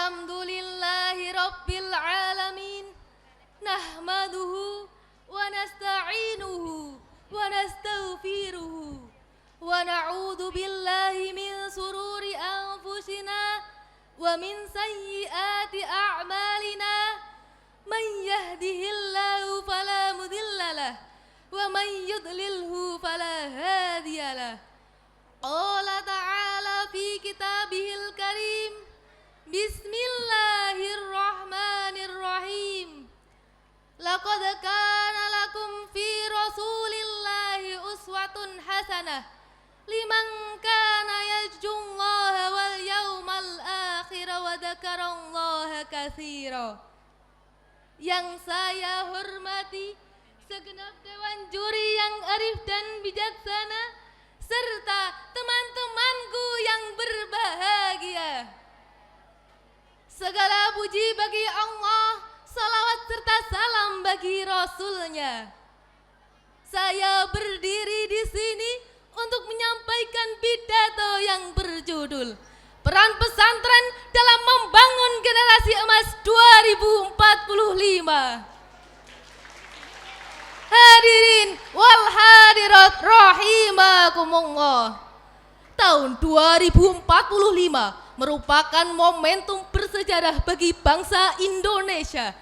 Alhamdulillahi Rabbil Alamin. Nahmaduhu wa nasta'inuhu wa nastaghfiruhu wa na'udzu billahi min sururi anfusina wa min sayyiati a'malina. Man yahdihillahu fala mudhillalah wa man yudlilhu fala hadiyalah. Qala ta'ala fi kitabihil karim. Bismillahirrahmanirrahim. Laqad kana lakum fi rasulillahi uswatun hasanah liman kana yarjullaha wal yawmal akhir wa dzakarallaha katsira. Yang saya hormati segenap dewan juri yang arif dan bijaksana serta teman-temanku yang berbahagia. Segala puji bagi Allah, salawat serta salam bagi Rasulnya. Saya berdiri di sini untuk menyampaikan pidato yang berjudul Peran Pesantren dalam Membangun Generasi Emas 2045. Hadirin wal hadirat rahimakumullah. Tahun 2045 merupakan momentum bersejarah bagi bangsa Indonesia.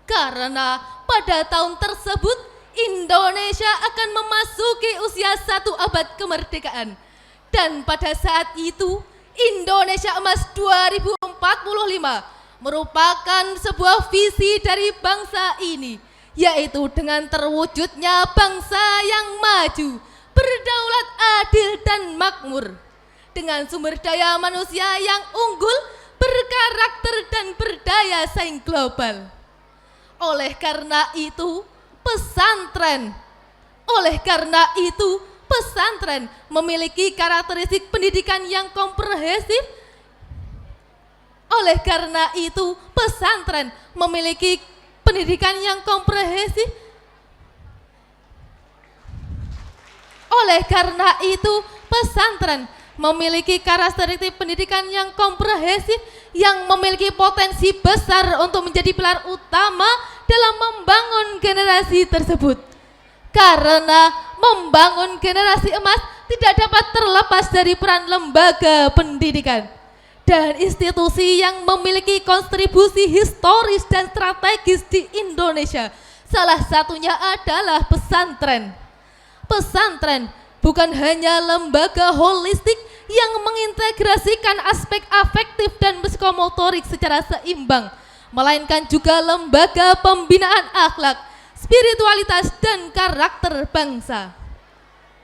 Karena pada tahun tersebut Indonesia akan memasuki usia 1 abad kemerdekaan. Dan pada saat itu Indonesia Emas 2045 merupakan sebuah visi dari bangsa ini, yaitu dengan terwujudnya bangsa yang maju, berdaulat, adil dan makmur, dengan sumber daya manusia yang unggul, berkarakter dan berdaya saing global. Oleh karena itu pesantren memiliki karakteristik pendidikan yang komprehensif. Oleh karena itu pesantren memiliki pendidikan yang komprehensif. Oleh karena itu pesantren memiliki karakteristik pendidikan yang komprehensif yang memiliki potensi besar untuk menjadi pilar utama dalam membangun generasi tersebut. Karena membangun generasi emas tidak dapat terlepas dari peran lembaga pendidikan dan institusi yang memiliki kontribusi historis dan strategis di Indonesia. Salah satunya adalah pesantren. Pesantren bukan hanya lembaga holistik yang mengintegrasikan aspek afektif dan psikomotorik secara seimbang, melainkan juga lembaga pembinaan akhlak, spiritualitas dan karakter bangsa.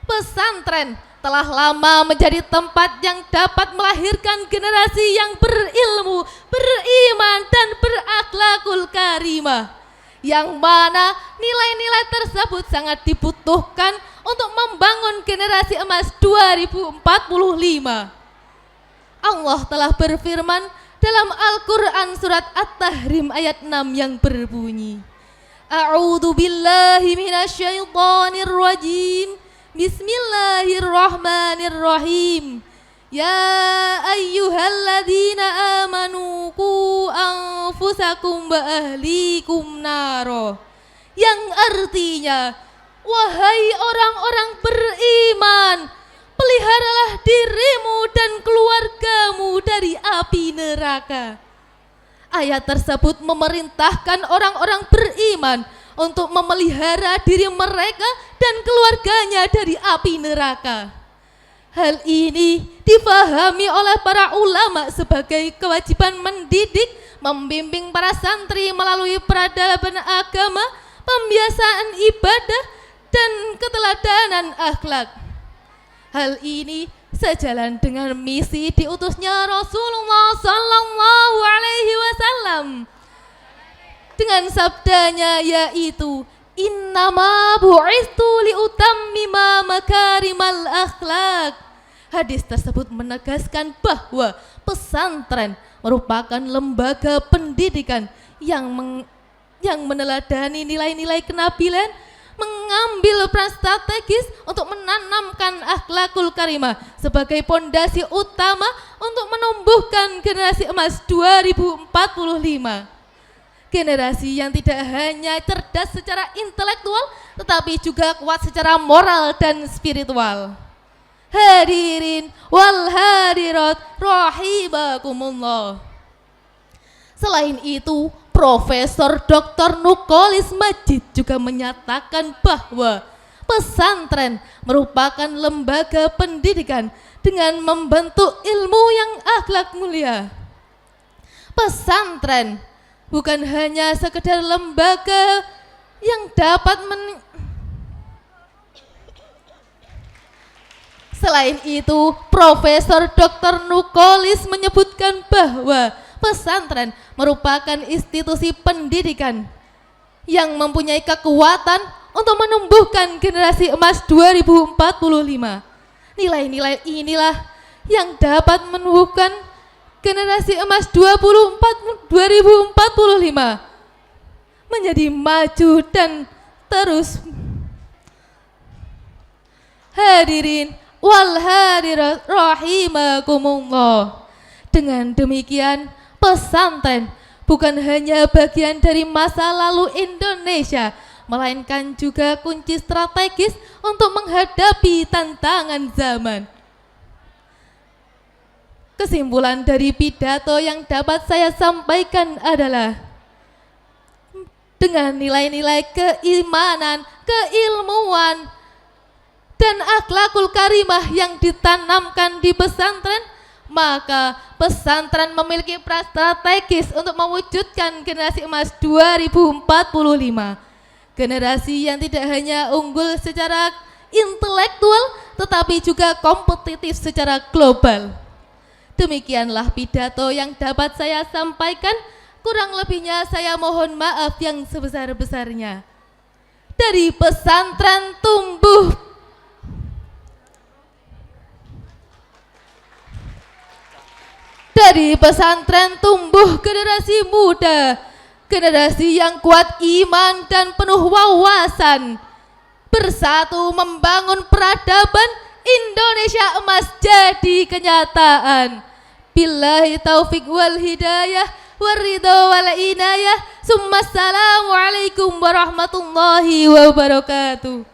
Pesantren telah lama menjadi tempat yang dapat melahirkan generasi yang berilmu, beriman dan berakhlakul karimah, yang mana nilai-nilai tersebut sangat dibutuhkan untuk membangun generasi emas 2045. Allah telah berfirman dalam Al-Quran surat At-Tahrim ayat 6 yang berbunyi, A'udzu billahi minasyaitonir rajim. Bismillahirrahmanirrahim. Ya ayyuhalladzina amanu qu anfusakum wa ahlikum naro. Yang artinya, wahai orang-orang beriman, peliharalah dirimu dan keluargamu dari api neraka. Ayat tersebut memerintahkan orang-orang beriman untuk memelihara diri mereka dan keluarganya dari api neraka. Hal ini difahami oleh para ulama sebagai kewajiban mendidik, membimbing para santri melalui peradaban agama, pembiasaan ibadah, dan keteladanan akhlak. Hal ini sejalan dengan misi diutusnya Rasulullah Sallallahu Alaihi Wasallam dengan sabdanya, yaitu innama bu'istu liutammima makarimal akhlak. Hadis tersebut menegaskan bahwa pesantren merupakan lembaga pendidikan yang meneladani nilai-nilai kenabilan, mengambil peran strategis untuk menanamkan akhlakul karimah sebagai pondasi utama untuk menumbuhkan generasi emas 2045. Generasi yang tidak hanya cerdas secara intelektual, tetapi juga kuat secara moral dan spiritual. Hadirin wal hadirat rahimakumullah. Selain itu, Profesor Dr. Nukolis Majid juga menyatakan bahwa pesantren merupakan lembaga pendidikan dengan membentuk ilmu yang akhlak mulia. Pesantren bukan hanya sekedar lembaga yang dapat Selain itu, Profesor Dr. Nukolis menyebutkan bahwa pesantren merupakan institusi pendidikan yang mempunyai kekuatan untuk menumbuhkan generasi emas 2045. Nilai-nilai inilah yang dapat menumbuhkan generasi emas 2045 menjadi maju dan terus. Hadirin wal hadirat rahimakumullah. Dengan demikian, pesantren bukan hanya bagian dari masa lalu Indonesia, melainkan juga kunci strategis untuk menghadapi tantangan zaman. Kesimpulan dari pidato yang dapat saya sampaikan adalah dengan nilai-nilai keimanan, keilmuan, dan akhlakul karimah yang ditanamkan di pesantren, maka pesantren memiliki peran strategis untuk mewujudkan generasi emas 2045. Generasi yang tidak hanya unggul secara intelektual, tetapi juga kompetitif secara global. Demikianlah pidato yang dapat saya sampaikan. Kurang lebihnya saya mohon maaf yang sebesar-besarnya. Dari pesantren tumbuh generasi muda, generasi yang kuat iman dan penuh wawasan, bersatu membangun peradaban Indonesia emas jadi kenyataan. Billahi taufik wal hidayah waridho wal inayah. Assalamualaikum warahmatullahi wabarakatuh.